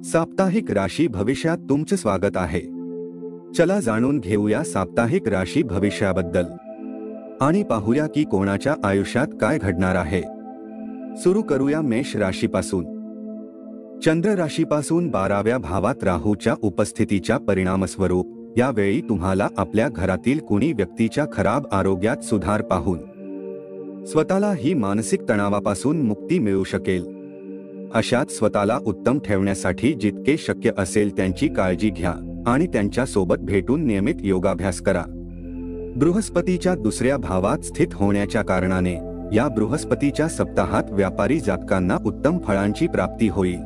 साप्ताहिक राशी भविष्यात तुमचे स्वागत आहे। चला जाणून घेऊया साप्ताहिक राशी भविष्याबद्दल आणि पाहूया की कोणाच्या आयुष्यात काय घडणार आहे। सुरू करूया मेष राशीपासून। चंद्र राशीपासून 12व्या भावात राहूच्या उपस्थितीच्या परिणामस्वरूप यावेळी तुम्हाला आपल्या घरातील कुणी व्यक्तीच्या खराब आरोग्यात सुधार पाहून स्वतःला ही मानसिक तणावापासून मुक्ती मिळू शकेल। अशात स्वतःला उत्तम ठेवण्यासाठी जितके शक्य असेल त्यांची काळजी घ्या आणि त्यांच्या सोबत भेटून नियमित योगाभ्यास करा। बृहस्पतीच्या दुसऱ्या भावात स्थित होण्याच्या कारणाने या बृहस्पतीच्या सप्ताहात व्यापारी जातकांना उत्तम फळांची प्राप्ती होईल।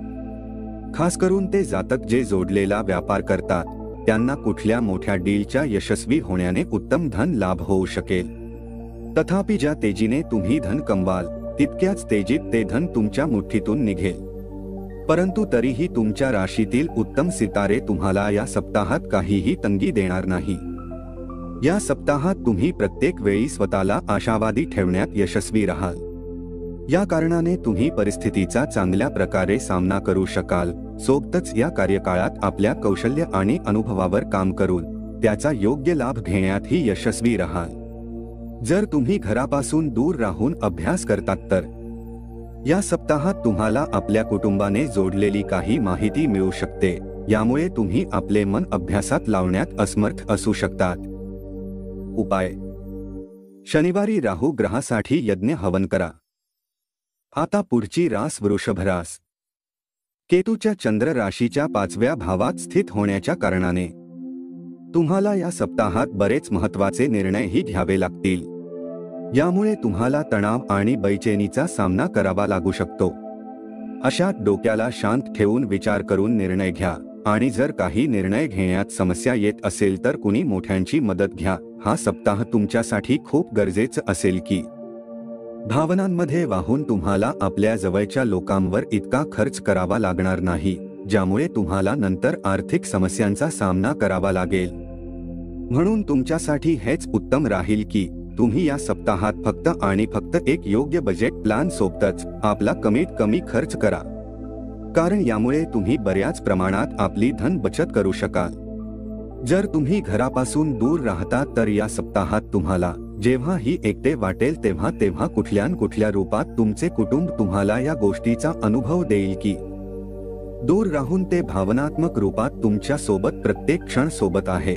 खास करून ते जातक जे जोडलेला व्यापार करतात त्यांना कुठल्या मोठ्या डीलच्या यशस्वी होण्याने उत्तम धन लाभ होऊ शकेल। तथापि ज्या तेजीने तुम्ही धन कमवाल तितक्याच तेजीत ते धन तुमच्या मुठीतून निघेल। परंतु तरीही तुमच्या राशीतील उत्तम सितारे तुम्हाला या सप्ताहात काहीही तंगी देणार नाही। या सप्ताहात तुम्ही प्रत्येक वेळी स्वतःला आशावादी ठेवण्यात यशस्वी राहाल। या कारणाने तुम्ही परिस्थितीचा चांगल्या प्रकारे सामना करू शकाल। सोबतच या कार्यकाळात आपल्या कौशल्य आणि अनुभवावर काम करून त्याचा योग्य लाभ घेण्यातही यशस्वी राहाल। जर तुम्ही घरापासून दूर राहून अभ्यास करतात तर या सप्ताहात तुम्हाला आपल्या कुटुंबाने जोडलेली काही माहिती मिळू शकते। यामुळे तुम्ही आपले मन अभ्यासात लावण्यात असमर्थ असू शकतात। उपाय: शनिवारी राहू ग्रहासाठी यज्ञ हवन करा। आता पुढची रास वृषभ रास। केतूच्या चंद्र राशीच्या 5व्या भावात स्थित होण्याच्या कारणाने तुम्हाला या सप्ताहात बरेच महत्त्वाचे निर्णयही घ्यावे लागतील। यामुळे तुम्हाला तणाव आणि बेचैनीचा सामना करावा लागू शकतो। अशात डोक्याला शांत ठेवून विचार करून निर्णय घ्या आणि जर काही निर्णय घेण्यात समस्या येत असेल तर कुणी मोठ्यांची मदत घ्या। हा सप्ताह तुमच्यासाठी खूप गरजेचं असेल की भावनांमध्ये वाहून तुम्हाला आपल्या जवळच्या लोकांवर इतका खर्च करावा लागणार नाही, ज्यामुळे तुम्हाला नंतर आर्थिक समस्यांचा सामना करावा लागेल। म्हणून तुमच्यासाठी हेच उत्तम राहील की तुम्ही या सप्ताहात फक्त आणि फक्त एक योग्य बजेट प्लॅन सोबतच आपला कमीत कमी खर्च करा, कारण यामुळे तुम्ही बऱ्याच प्रमाणात आपली धन बचत करू शकाल। जर तुम्ही घरापासून दूर राहता तर या सप्ताहात तुम्हाला जेव्हा ही एकटे वाटेल तेव्हा कुठल्या रूपात तुमचे कुटुंब तुम्हाला या गोष्टीचा अनुभव देईल की दूर राहून ते भावनात्मक रूपात तुमच्या सोबत प्रत्येक क्षण सोबत आहे।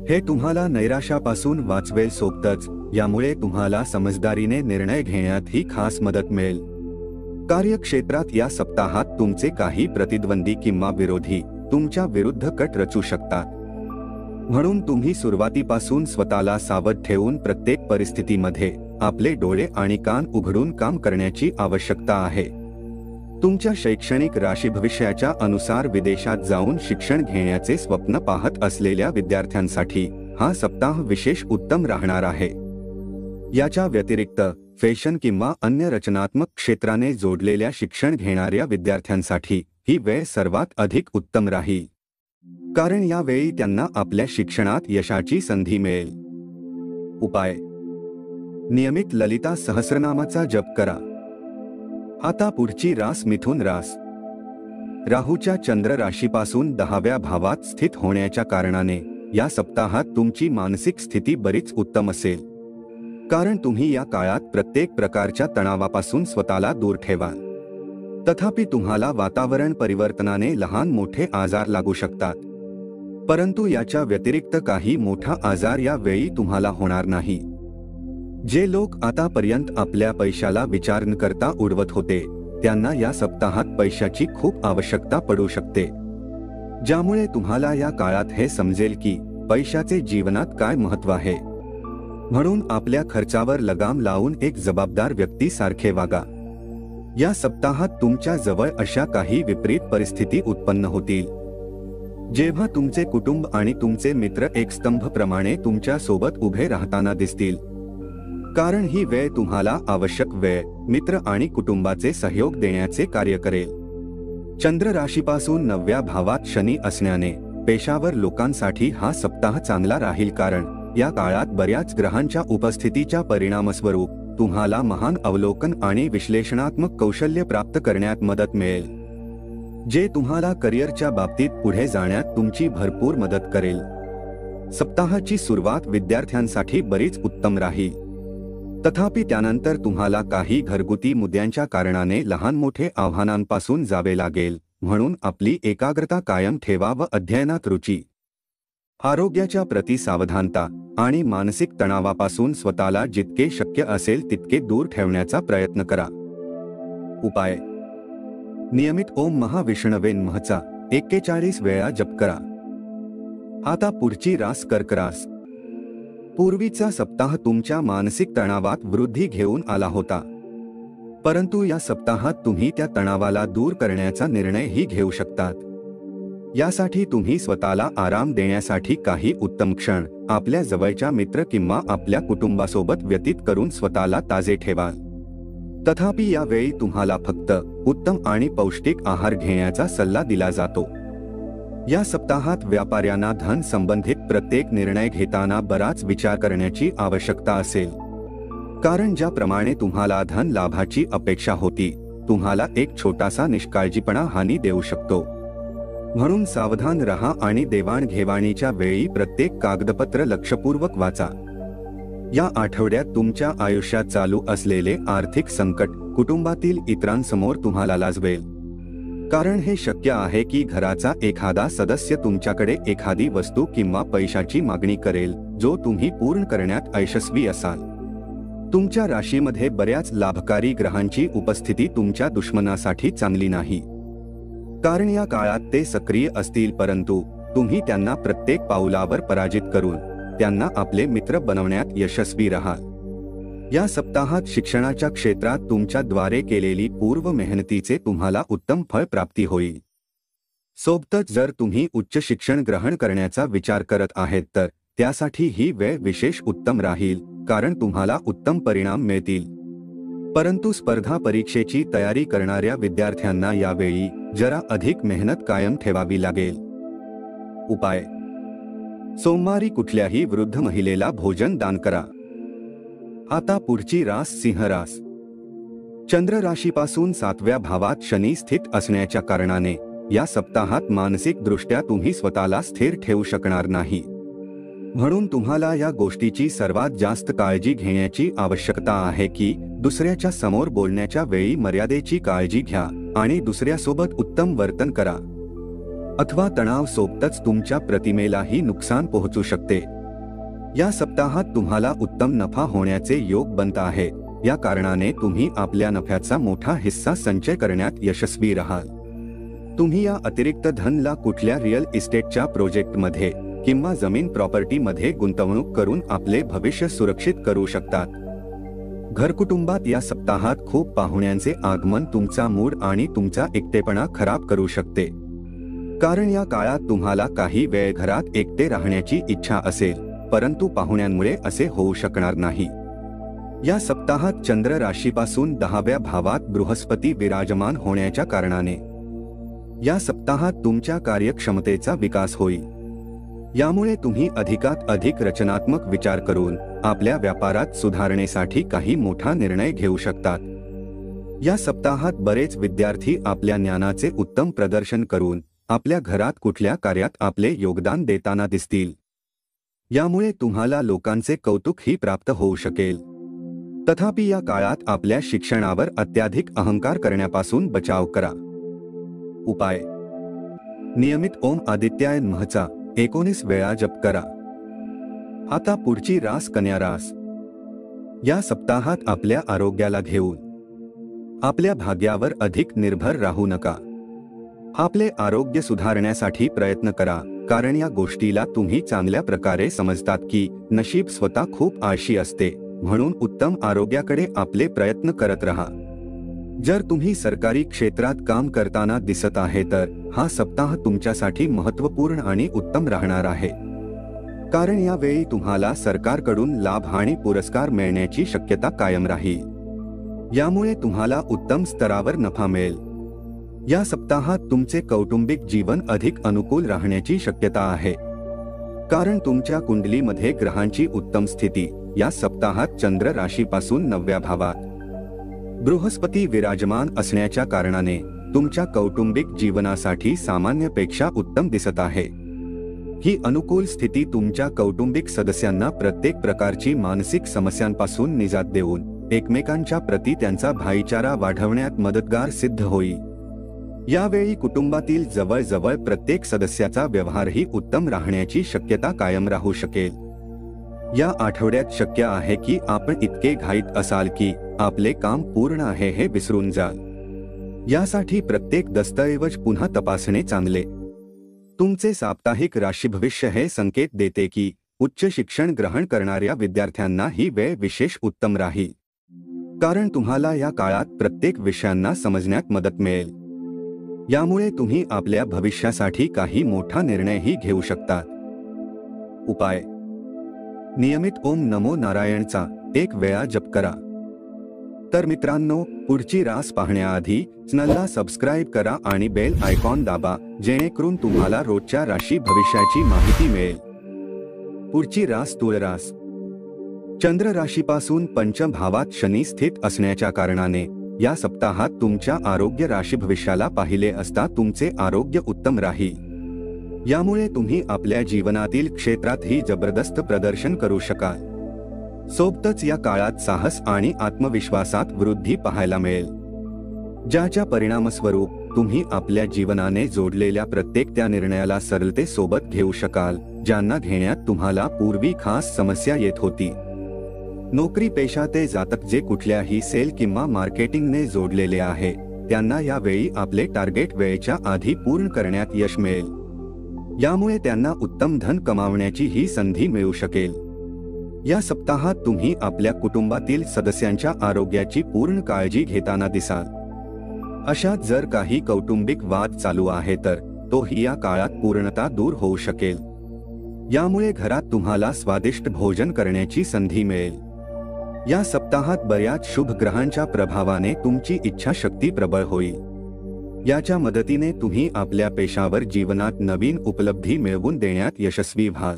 हे तुम्हाला नैराश्यापासून वाचवेल। सोबतच यामुळे तुम्हाला समजदारीने निर्णय घेण्यात ही खास मदत मिळेल। कार्यक्षेत्रात या सप्ताहात तुमचे काही प्रतिद्वंदी किंवा विरोधी तुमच्या विरुद्ध कट रचू शकतात। म्हणून तुम्ही सुरुवातीपासून स्वतःला सावध ठेवून प्रत्येक परिस्थितीमध्ये आपले डोळे आणि कान उघडून काम करण्याची आवश्यकता आहे। तुमच्या शैक्षणिक राशी भविष्याच्या अनुसार विदेशात जाऊन शिक्षण घेण्याचे स्वप्न पाहत असलेल्या विद्यार्थ्यांसाठी हा सप्ताह विशेष उत्तम राहणार आहे। याच्या व्यतिरिक्त फॅशन किंवा अन्य रचनात्मक क्षेत्राने जोडलेल्या शिक्षण घेणाऱ्या विद्यार्थ्यांसाठी ही वेळ सर्वात अधिक उत्तम राहील, कारण यावेळी त्यांना आपल्या शिक्षणात यशाची संधी मिळेल। उपाय: नियमित ललिता सहस्रनामाचा जप करा। आता पुढची रास मिथुन रास। राहूच्या चंद्र राशीपासून 10व्या भावात स्थित होण्याच्या कारणाने या सप्ताहात तुमची मानसिक स्थिती बरीच उत्तम असेल, कारण तुम्ही या काळात प्रत्येक प्रकारच्या तणावापासून स्वतःला दूर ठेवाल। तथापि तुम्हाला वातावरण परिवर्तनाने लहान मोठे आजार लागू शकतात, परंतु याच्या व्यतिरिक्त काही मोठा आजार या वेळी तुम्हाला होणार नाही। जे लोक आतापर्यंत आपल्या पैशाला विचार न करता उडवत होते त्यांना या सप्ताहात पैशाची खूप आवश्यकता पडू शकते, ज्यामुळे तुम्हाला या काळात हे समजेल की पैशाचे जीवनात काय महत्त्व आहे। म्हणून आपल्या खर्चावर लगाम लावून एक जबाबदार व्यक्तीसारखे वागा। या सप्ताहात तुमच्या जवळ अशा काही विपरीत परिस्थिती उत्पन्न होतील जेव्हा तुमचे कुटुंब आणि तुमचे मित्र एक स्तंभप्रमाणे तुमच्या सोबत उभे राहताना दिसतील, कारण ही वेळ तुम्हाला आवश्यक वेळ, मित्र आणि कुटुंबाचे सहयोग देण्याचे कार्य करेल। चंद्र राशीपासून 9व्या भावात शनी असण्याने पेशावर लोकांसाठी हा सप्ताह चांगला राहील, कारण या काळात बऱ्याच ग्रहांच्या उपस्थितीच्या परिणामस्वरूप तुम्हाला महान अवलोकन आणि विश्लेषणात्मक कौशल्य प्राप्त करण्यात मदत मिळेल। जे तुम्हाला करिअरच्या बाबतीत पुढे जाण्यात तुमची भरपूर मदत करेल. सप्ताहाची सुरुवात विद्यार्थ्यांसाठी बरीच उत्तम राहील. तथापि त्यानंतर तुम्हाला काही घरगुती मुद्द्यांच्या कारणाने लहान मोठे आव्हानांपासून जावे लागेल, म्हणून आपली एकाग्रता कायम ठेवा व अध्ययनात रुची. आरोग्याच्या प्रति सावधानता आणि मानसिक तणावापासून स्वतःला जितके शक्य असेल तितके दूर ठेवण्याचा प्रयत्न करा. उपाय: नियमित ओम महाविष्णवे नमःचा 41 वेळा जप करा. आता पुढची रास कर्क रास. पूर्वीचा सप्ताह तुमच्या मानसिक तणावात वृद्धी घेऊन आला होता, परंतु या सप्ताहात तुम्ही त्या तणावाला दूर करण्याचा निर्णयही घेऊ शकतात. यासाठी तुम्ही स्वतःला आराम देण्यासाठी काही उत्तम क्षण आपल्या जवळच्या मित्र किंवा आपल्या कुटुंबासोबत व्यतीत करून स्वतःला ताजे ठेवा. तथापि यावेळी तुम्हाला फक्त उत्तम आणि पौष्टिक आहार घेण्याचा सल्ला दिला जातो. या सप्ताहात व्यापाऱ्यांना धन संबंधित प्रत्येक निर्णय घेताना बराच विचार करण्याची आवश्यकता असेल, कारण ज्याप्रमाणे तुम्हाला धन लाभाची अपेक्षा होती, तुम्हाला एक छोटासा निष्काळजीपणा हानी देऊ शकतो. म्हणून सावधान रहा आणि देवाणघेवाणीच्या वेळी प्रत्येक कागदपत्र लक्षपूर्वक वाचा. या आठवड्यात तुमच्या आयुष्यात चालू असलेले आर्थिक संकट कुटुंबातील इतरांसमोर तुम्हाला लाजवेल, कारण हे शक्य आहे की घराचा एखादा सदस्य तुमच्याकडे एखादी वस्तू किंवा पैशाची मागणी करेल, जो तुम्ही पूर्ण करण्यात अयशस्वी असाल. तुमच्या राशीमध्ये बऱ्याच लाभकारी ग्रहांची उपस्थिती तुमच्या दुश्मनासाठी चांगली नाही, कारण या काळात ते सक्रिय असतील, परंतु तुम्ही त्यांना प्रत्येक पाऊलावर पराजित करून त्यांना आपले मित्र बनवण्यात यशस्वी राहाल. या सप्ताहात शिक्षणाच्या क्षेत्रात तुमच्याद्वारे केलेली पूर्व मेहनतीचे तुम्हाला उत्तम फळ प्राप्ती होईल. सोबतच जर तुम्ही उच्च शिक्षण ग्रहण करण्याचा विचार करत आहेत तर त्यासाठी ही वेळ विशेष उत्तम राहील, कारण तुम्हाला उत्तम परिणाम मिळतील. परंतु स्पर्धा परीक्षेची तयारी करणाऱ्या विद्यार्थ्यांना यावेळी जरा अधिक मेहनत कायम ठेवावी लागेल. उपाय: सोमवारी कुठल्याही वृद्ध महिलेला भोजन दान करा. आता पुढची रास सिंह रास. चंद्र राशीपासून 7व्या भावात शनी स्थित असण्याच्या कारणाने या सप्ताहात मानसिक दृष्ट्या तुम्ही स्वतःला स्थिर ठेवू शकणार नाही, म्हणून तुम्हाला या गोष्टीची सर्वात जास्त काळजी घेण्याची आवश्यकता आहे की दुसऱ्याच्या समोर बोलण्याच्या वेळी मर्यादेची काळजी घ्या आणि दुसऱ्यासोबत उत्तम वर्तन करा, अथवा तणाव सोबतच तुमच्या प्रतिमेलाही नुकसान पोहोचू शकते. या सप्ताहात तुम्हाला उत्तम नफा होण्याचे योग बनत आहे. या कारणाने तुम्ही आपल्या नफ्याचा मोठा हिस्सा संचय करण्यात यशस्वी राहाल. तुम्ही या अतिरिक्त धनला कुठल्या रिअल इस्टेटच्या प्रोजेक्टमध्ये किंवा जमीन प्रॉपर्टीमध्ये गुंतवणूक करून आपले भविष्य सुरक्षित करू शकतात. घरकुटुंबात या सप्ताहात खूप पाहुण्यांचे आगमन तुमचा मूड आणि तुमचा एकटेपणा खराब करू शकते, कारण या काळात तुम्हाला काही वेळ घरात एकटे राहण्याची इच्छा असेल, परंतु पाहुण्यांमुळे असे होऊ शकणार नाही. या सप्ताहात चंद्र राशीपासून 10व्या भावात बृहस्पती विराजमान होण्याच्या कारणाने या सप्ताहात तुमच्या कार्यक्षमतेचा विकास होईल. यामुळे तुम्ही अधिकात अधिक रचनात्मक विचार करून आपल्या व्यापारात सुधारणेसाठी काही मोठा निर्णय घेऊ शकतात. या सप्ताहात बरेच विद्यार्थी आपल्या ज्ञानाचे उत्तम प्रदर्शन करून आपल्या घरात कुठल्या कार्यात आपले योगदान देताना दिसतील. यामुळे तुम्हाला लोकांचे कौतुकही प्राप्त होऊ शकेल. तथापि या काळात आपल्या शिक्षणावर अत्याधिक अहंकार करण्यापासून बचाव करा. उपाय: नियमित ओम आदित्याय नमःचा 19 वेळा जप करा. आता पुढची रास कन्या रास. या सप्ताहात आपल्या आरोग्याला घेऊन आपल्या भाग्यावर अधिक निर्भर राहू नका. आपले आरोग्य सुधारण्यासाठी प्रयत्न करा, कारण या गोष्टीला तुम्ही चांगल्या प्रकारे समजतात की नशीब स्वतः खूप आळशी असते, म्हणून उत्तम आरोग्याकडे आपले प्रयत्न करत राहा. जर तुम्ही सरकारी क्षेत्रात काम करताना दिसत आहे तर हा सप्ताह तुमच्यासाठी महत्त्वपूर्ण आणि उत्तम राहणार आहे, कारण यावेळी तुम्हाला सरकारकडून लाभ आणि पुरस्कार मिळण्याची शक्यता कायम राहील. यामुळे तुम्हाला उत्तम स्तरावर नफा मिळेल. या सप्ताहात तुमचे कौटुंबिक जीवन अधिक अनुकूल राहण्याची शक्यता आहे, कारण तुमच्या कुंडलीमध्ये ग्रहांची उत्तम स्थिती या सप्ताहात चंद्र राशीपासून 9व्या भावात बृहस्पती विराजमान असण्याच्या कारणाने तुमच्या कौटुंबिक जीवनासाठी सामान्यपेक्षा उत्तम दिसत आहे। ही अनुकूल स्थिती तुमच्या कौटुंबिक सदस्यांना प्रत्येक प्रकारची मानसिक समस्यांपासून निजात देऊन एकमेकांच्या प्रती त्यांचा भाईचारा वाढवण्यात मदतगार सिद्ध होईल। यावेळी कुटुंबातील जवळजवळ प्रत्येक सदस्याचा व्यवहारही उत्तम राहण्याची शक्यता कायम राहू शकेल। या आठवड्यात शक्य आहे की आपण इतके घाईत असाल की आपले काम पूर्ण आहे हे विसरून जाल। यासाठी प्रत्येक दस्तऐवज पुन्हा तपासणे चांगले। तुमचे साप्ताहिक राशी भविष्य हे संकेत देते की उच्च शिक्षण ग्रहण करणाऱ्या विद्यार्थ्यांना ही वेळ विशेष उत्तम राहील, कारण तुम्हाला या काळात प्रत्येक विषयांना समजण्यात मदत मिळेल। यामुळे तुम्ही आपल्या भविष्यासाठी काही मोठा निर्णयही घेऊ शकता। उपाय: नियमित ओम नमो नारायणचा 1 वेळा जप करा। तर मित्रांनो, पुढची रास पाहण्याआधी चॅनलला सबस्क्राइब करा आणि बेल आयकॉन दाबा, जेणेकरून तुम्हाला रोजच्या राशी भविष्याची माहिती मिळेल। पुढची रास तुळ रास। चंद्र राशीपासून पंचम भावात शनी स्थित असण्याच्या कारणाने या सप्ताहात तुमच्या आरोग्य राशी भविष्याला पाहिले असता तुमचे आरोग्य उत्तम राहील। यामुळे तुम्ही आपल्या जीवनातील क्षेत्रातही जबरदस्त प्रदर्शन करू शकाल। सोबतच या काळात साहस आणि आत्मविश्वासात वृद्धी पाहायला मिळेल, ज्याच्या परिणामस्वरूप तुम्ही आपल्या जीवनाने जोडलेल्या प्रत्येक त्या निर्णयाला सरलतेसोबत घेऊ शकाल, ज्यांना घेण्यात तुम्हाला पूर्वी खास समस्या येत होती। नोकरी पेशाते जातक जे कुठल्याही सेल किंवा मार्केटिंगने जोडलेले आहे, त्यांना यावेळी आपले टार्गेट वेळेच्या आधी पूर्ण करण्यात यश मिळेल। यामुळे त्यांना उत्तम धन कमावण्याची ही संधी मिळू शकेल। या सप्ताहात तुम्ही आपल्या कुटुंबातील सदस्यांच्या आरोग्याची पूर्ण काळजी घेताना दिसाल। अशात जर काही कौटुंबिक वाद चालू आहे तर तोही या काळात पूर्णतः दूर होऊ शकेल। यामुळे घरात तुम्हाला स्वादिष्ट भोजन करण्याची संधी मिळेल। या सप्ताहात बऱ्याच शुभ ग्रहांच्या प्रभावाने तुमची इच्छाशक्ती प्रबळ होईल। याच्या मदतीने तुम्ही आपल्या पेशावर जीवनात नवीन उपलब्धी मिळवून देण्यात यशस्वी व्हाल।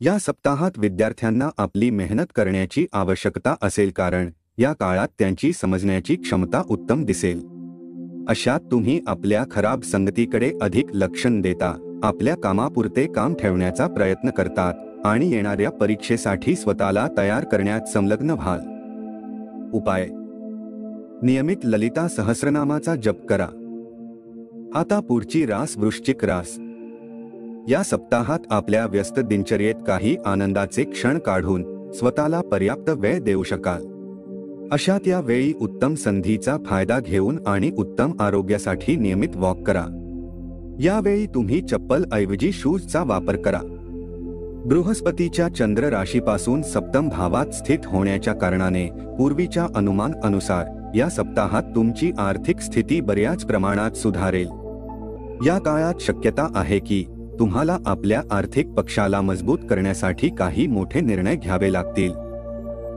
या सप्ताहात विद्यार्थ्यांना आपली मेहनत करण्याची आवश्यकता असेल, कारण या काळात त्यांची समजण्याची क्षमता उत्तम दिसेल। अशात तुम्ही आपल्या खराब संगतीकडे अधिक लक्ष न देता आपल्या कामापुरते काम ठेवण्याचा प्रयत्न करतात आणि येणाऱ्या परीक्षेसाठी स्वतःला तयार करण्यात संलग्न व्हाल। उपाय: नियमित ललिता सहस्रनामाचा जप करा। आता पुढची रास वृश्चिक रास। या सप्ताहात आपल्या व्यस्त दिनचर्येत काही आनंदाचे क्षण काढून स्वतःला पर्याप्त वेळ देऊ शकाल। अशात या वेळी उत्तम संधीचा फायदा घेऊन आणि उत्तम आरोग्यासाठी नियमित वॉक करा। यावेळी तुम्ही चप्पल ऐवजी शूजचा वापर करा। बृहस्पतीच्या चंद्र राशीपासून सप्तम भावात स्थित होण्याच्या कारणाने पूर्वीच्या अनुमान अनुसार या सप्ताहात तुमची आर्थिक स्थिती बऱ्याच प्रमाणात सुधारेल। या काळात शक्यता आहे की तुम्हाला आपल्या आर्थिक पक्षाला मजबूत करण्यासाठी काही मोठे निर्णय घ्यावे लागतील।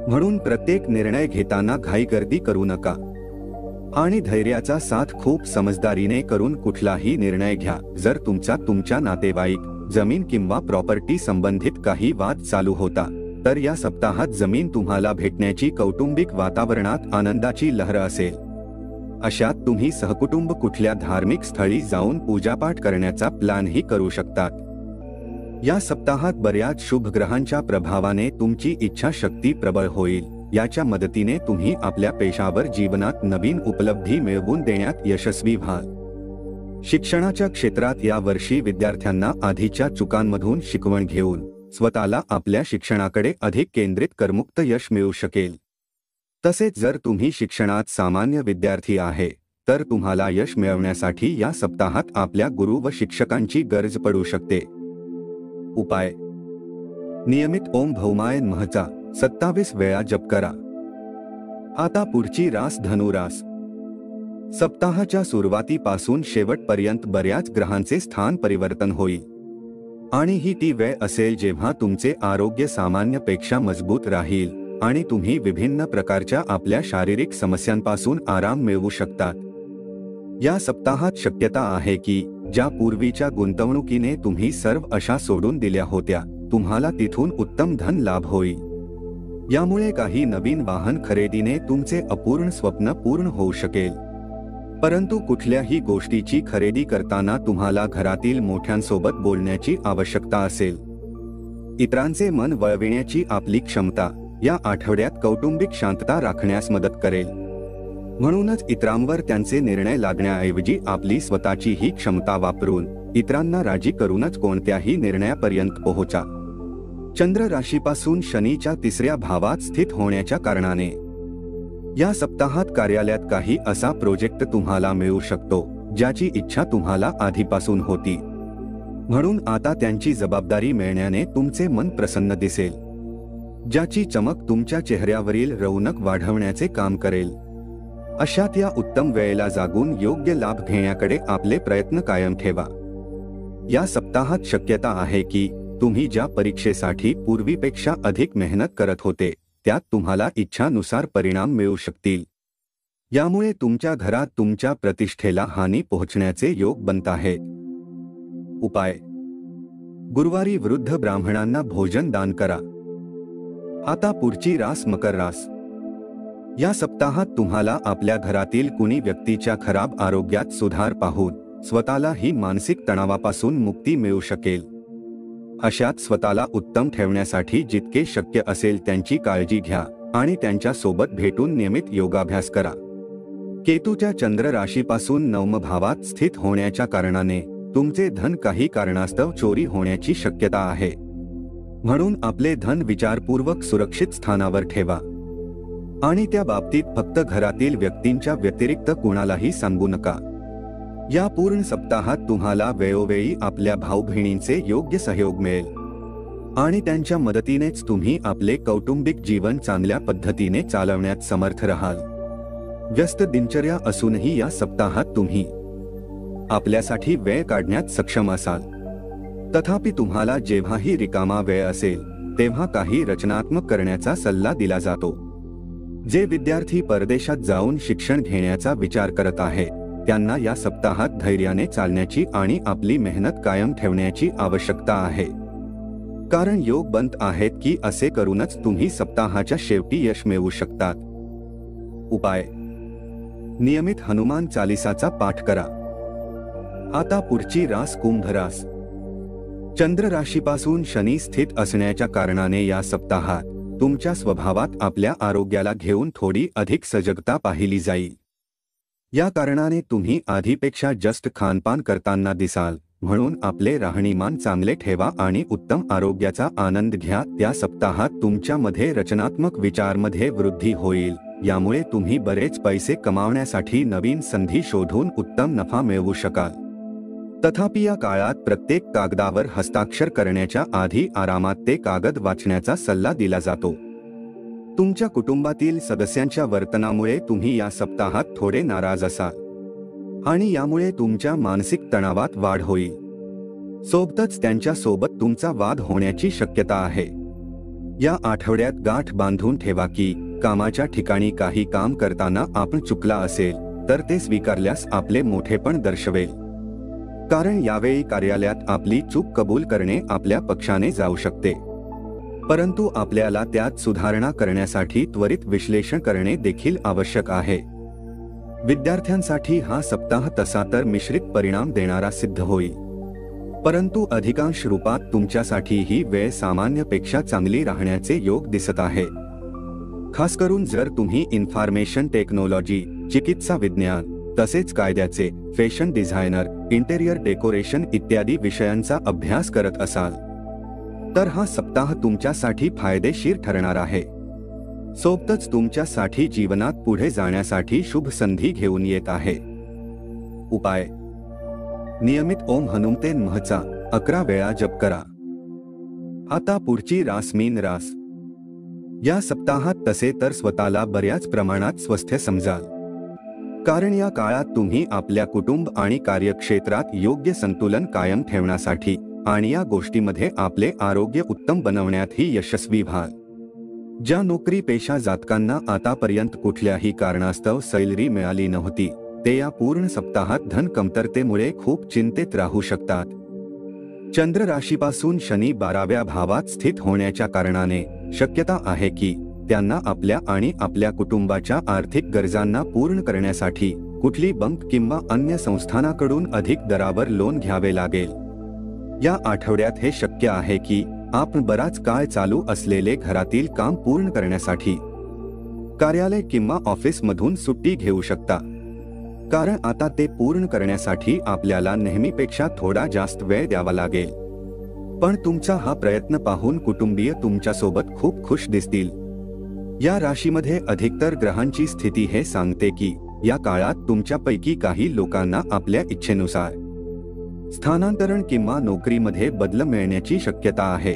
म्हणून प्रत्येक निर्णय घेताना घाईगर्दी करू नका आणि धैर्याचा साथ खूप समजदारीने करून कुठलाही निर्णय घ्या। जर तुमच्या नातेवाईक, जमीन किंवा प्रॉपर्टी संबंधित काही वाद चालू होता तर या सप्ताहात जमीन तुम्हाला भेटण्याची कौटुंबिक वातावरणात आनंदाची लहर असेल। अशात तुम्ही सहकुटुंब कुठल्या धार्मिक स्थळी जाऊन पूजापाठ करण्याचा प्लॅनही करू शकतात। या सप्ताहात बऱ्याच शुभ ग्रहांच्या प्रभावाने तुमची इच्छाशक्ती प्रबळ होईल। याच्या मदतीने तुम्ही आपल्या पेशावर जीवनात नवीन उपलब्धी मिळवून देण्यात यशस्वी व्हाल। शिक्षणाच्या क्षेत्रात या वर्षी विद्यार्थ्यांना आधीच्या चुकांमधून शिकवण घेऊन स्वतःला आपल्या शिक्षणाकडे अधिक केंद्रित करमुक्त यश मिळू शकेल। तसेच जर तुम्ही शिक्षणात सामान्य विद्यार्थी आहे तर तुम्हाला यश मिळवण्यासाठी या सप्ताहात आपल्या गुरु व शिक्षकांची गरज पडू शकते। उपाय: नियमित ओम भौमाय नमःचा 27 वेळा जप करा। आता पुढची रास धनुरास। सप्ताहाच्या सुरुवातीपासून शेवटपर्यंत बऱ्याच ग्रहांचे स्थान परिवर्तन होईल आणि ही ती वेळ असेल जेव्हा तुमचे आरोग्य सामान्यपेक्षा मजबूत राहील आणि तुम्ही विभिन्न प्रकारच्या आपल्या शारीरिक समस्यांपासून आराम मिळवू शकतात। या सप्ताहात शक्यता आहे की ज्या पूर्वीच्या गुंतवणुकीने तुम्ही सर्व आशा सोडून दिल्या होत्या, तुम्हाला तिथून उत्तम धन लाभ होईल। यामुळे काही नवीन वाहन खरेदीने तुमचे अपूर्ण स्वप्न पूर्ण होऊ शकेल। परंतु कुठल्याही गोष्टीची खरेदी करताना तुम्हाला घरातील मोठ्यांसोबत बोलण्याची आवश्यकता असेल. इतरांचे मन वळविण्याची आपली क्षमता या आठवड्यात कौटुंबिक शांतता राखण्यास मदत करेल. म्हणूनच इतरांवर त्यांचे निर्णय लादण्याऐवजी आपली स्वतःची ही क्षमता वापरून इतरांना राजी करूनच कोणत्याही निर्णयापर्यंत पोहोचा. चंद्र राशीपासून शनीच्या 3ऱ्या भावात स्थित होण्याच्या कारणाने या सप्ताहात कार्यालयात काही असा प्रोजेक्ट तुम्हाला मिळू शकतो ज्याची इच्छा तुम्हाला आधीपासून होती. म्हणून आता त्यांची जबाबदारी मिळण्याने तुमचे मन प्रसन्न दिसेल, ज्याची चमक तुमच्या चेहऱ्यावरील रौनक वाढवण्याचे काम करेल. अशात या उत्तम वेळेला जागून योग्य लाभ घेण्याकडे आपले प्रयत्न कायम ठेवा. या सप्ताहात शक्यता आहे की तुम्ही ज्या परीक्षेसाठी पूर्वीपेक्षा अधिक मेहनत करत होते त्यात तुम्हाला इच्छानुसार परिणाम मिळू शकतील. यामुळे तुमच्या घरात तुमच्या प्रतिष्ठेला हानी पोहोचण्याचे योग बनत आहेत. उपाय: गुरुवारी वृद्ध ब्राह्मणांना भोजन दान करा. आता पुढची रास मकर रास. या सप्ताहात तुम्हाला आपल्या घरातील कुणी व्यक्तीच्या खराब आरोग्यात सुधार पाहून स्वतःला ही मानसिक तणावापासून मुक्ती मिळू शकेल. अशात स्वतःला उत्तम ठेवण्यासाठी जितके शक्य असेल त्यांची काळजी घ्या आणि त्यांच्या सोबत भेटून नियमित योगाभ्यास करा. केतूच्या चंद्र राशीपासून 9 भावात स्थित होण्याच्या कारणाने तुमचे धन काही कारणास्तव चोरी होण्याची शक्यता आहे. म्हणून आपले धन विचारपूर्वक सुरक्षित स्थानावर ठेवा आणि त्या बाबतीत फक्त घरातील व्यक्तींच्या व्यतिरिक्त कुणालाही सांगू नका. या पूर्ण सप्ताहात तुम्हाला वेळोवेळी आपल्या भाऊ-बहिणींचे योग्य सहयोग मिळेल आणि त्यांच्या मदतीनेच तुम्ही आपले कौटुंबिक जीवन चांगल्या पद्धतीने चालवण्यात समर्थ राहाल. व्यस्त दिनचर्या असूनही या सप्ताहात तुम्ही आपल्यासाठी वेळ काढण्यात सक्षम असाल. तथापि तुम्हाला जेव्हाही रिकामा वेळ असेल तेव्हा काही रचनात्मक करण्याचा सल्ला दिला जातो. जे विद्यार्थी परदेशात जाऊन शिक्षण घेण्याचा विचार करत आहेत त्यांना या सप्ताहात धैर्याने चालण्याची आणि आपली मेहनत कायम ठेवण्याची आवश्यकता आहे. कारण योग बनत आहेत की असे करूनच तुम्ही सप्ताहाच्या शेवटी यश मिळवू शकतात. उपाय: नियमित हनुमान चालिसाचा पाठ करा. आता पुढची रास कुंभ रास. चंद्र राशीपासून शनी स्थित असण्याच्या कारणाने या सप्ताहात तुमच्या स्वभावात आपल्या आरोग्याला घेऊन थोडी अधिक सजगता पाहिली जाईल. या कारणाने तुम्ही आधीपेक्षा जास्त खानपान करताना दिसाल. म्हणून आपले राहणीमान चांगले ठेवा आणि उत्तम आरोग्याचा आनंद घ्या. त्या सप्ताहात तुमच्यामध्ये रचनात्मक विचारमध्ये वृद्धी होईल. यामुळे तुम्ही बरेच पैसे कमावण्यासाठी नवीन संधी शोधून उत्तम नफा मिळवू शकाल. तथापि या काळात प्रत्येक कागदावर हस्ताक्षर करण्याच्या आधी आरामात ते कागद वाचण्याचा सल्ला दिला जातो. तुमच्या कुटुंबातील सदस्यांच्या वर्तनामुळे तुम्ही या सप्ताहात थोडे नाराज असाल आणि यामुळे तुमच्या मानसिक तणावात वाढ होईल. सोबतच त्यांच्या सोबत तुमचा वाद होण्याची शक्यता आहे. या आठवड्यात गाठ बांधून ठेवा की कामाच्या ठिकाणी काही काम करताना आपण चुकला असेल तर ते स्वीकारल्यास आपले मोठेपण दर्शवेल. कारण यावेळी कार्यालयात आपली चूक कबूल करणे आपल्या पक्षाने जाऊ शकते. परंतु आपल्याला त्यात सुधारणा करण्यासाठी त्वरित विश्लेषण करणे देखील आवश्यक आहे. विद्यार्थ्यांसाठी हा सप्ताह तसा तर मिश्रित परिणाम देणारा सिद्ध होईल, परंतु अधिकांश रूपात तुमच्यासाठी ही वेळ सामान्यपेक्षा चांगली राहण्याचे योग दिसत आहे. खास करून जर तुम्ही इन्फॉर्मेशन टेक्नॉलॉजी, चिकित्सा विज्ञान तसेच कायद्याचे, फॅशन डिझायनर, इंटेरियर डेकोरेशन इत्यादी विषयांचा अभ्यास करत असाल तर हा सप्ताह तुमच्यासाठी फायदेशीर ठरणार आहे. सोबतच तुमच्यासाठी जीवनात पुढे जाण्यासाठी शुभ संधी घेऊन येत आहे. उपाय: नियमित ओम हनुमते नमःचा 11 वेळा जप करा. आता पुढची रास मीन रास. या सप्ताहात तसे तर स्वतःला बऱ्याच प्रमाणात स्वस्थ समजाल, कारण या काळात तुम्ही आपल्या कुटुंब आणि कार्यक्षेत्रात योग्य संतुलन कायम ठेवण्यासाठी आणि या गोष्टीमध्ये आपले आरोग्य उत्तम बनवण्यातही यशस्वी व्हाल. ज्या नोकरी पेशा जातकांना आतापर्यंत कुठल्याही कारणास्तव सैलरी मिळाली नव्हती ते या पूर्ण सप्ताहात धन कमतरतेमुळे खूप चिंतेत राहू शकतात. चंद्र राशीपासून शनी 12व्या भावात स्थित होण्याच्या कारणाने शक्यता आहे की त्यांना आपल्या आणि आपल्या कुटुंबाच्या आर्थिक गरजांना पूर्ण करण्यासाठी कुठली बँक किंवा अन्य संस्थानाकडून अधिक दरावर लोन घ्यावे लागेल। या आठवड्यात हे शक्य आहे की आपण बराच काळ चालू असलेले घरातील काम पूर्ण करण्यासाठी कार्यालय किंवा ऑफिसमधून सुट्टी घेऊ शकता, कारण आता ते पूर्ण करण्यासाठी आपल्याला नेहमीपेक्षा थोडा जास्त वेळ द्यावा लागेल। पण तुमचा हा प्रयत्न पाहून कुटुंबीय तुमच्यासोबत खूप खुश दिसतील। या राशीमध्ये अधिकतर ग्रहांची स्थिती हे सांगते की या काळात तुमच्यापैकी काही लोकांना आपल्या इच्छेनुसार स्थानांतरण किंवा नोकरीमध्ये बदल मिळण्याची शक्यता आहे।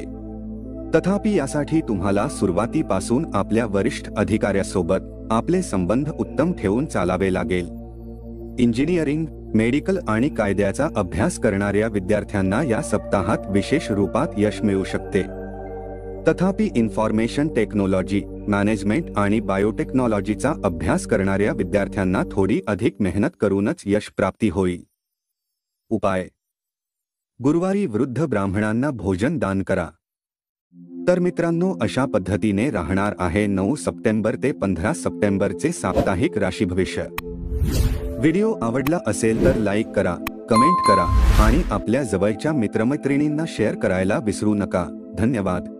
तथापि यासाठी तुम्हाला सुरुवातीपासून आपल्या वरिष्ठ अधिकाऱ्यासोबत आपले संबंध उत्तम ठेवून चालावे लागेल। इंजिनिअरिंग, मेडिकल आणि कायद्याचा अभ्यास करणाऱ्या विद्यार्थ्यांना या सप्ताहात विशेष रूपात यश मिळू शकते। तथापि इन्फॉर्मेशन टेक्नॉलॉजी, मॅनेजमेंट आणि बायोटेक्नॉलॉजीचा अभ्यास करणाऱ्या विद्यार्थ्यांना थोडी अधिक मेहनत करूनच यश प्राप्ती होईल। उपाय: गुरुवारी वृद्ध ब्राह्मणांना भोजन दान करा। तर मित्रांनो, अशा पद्धतीने राहणार आहे 9 सप्टेंबर ते 15 सप्टेंबरचे साप्ताहिक राशी भविष्य। व्हिडिओ आवडला असेल तर लाईक करा, कमेंट करा आणि आपल्या जवळच्या मित्रमैत्रिणींना शेअर करायला विसरू नका। धन्यवाद।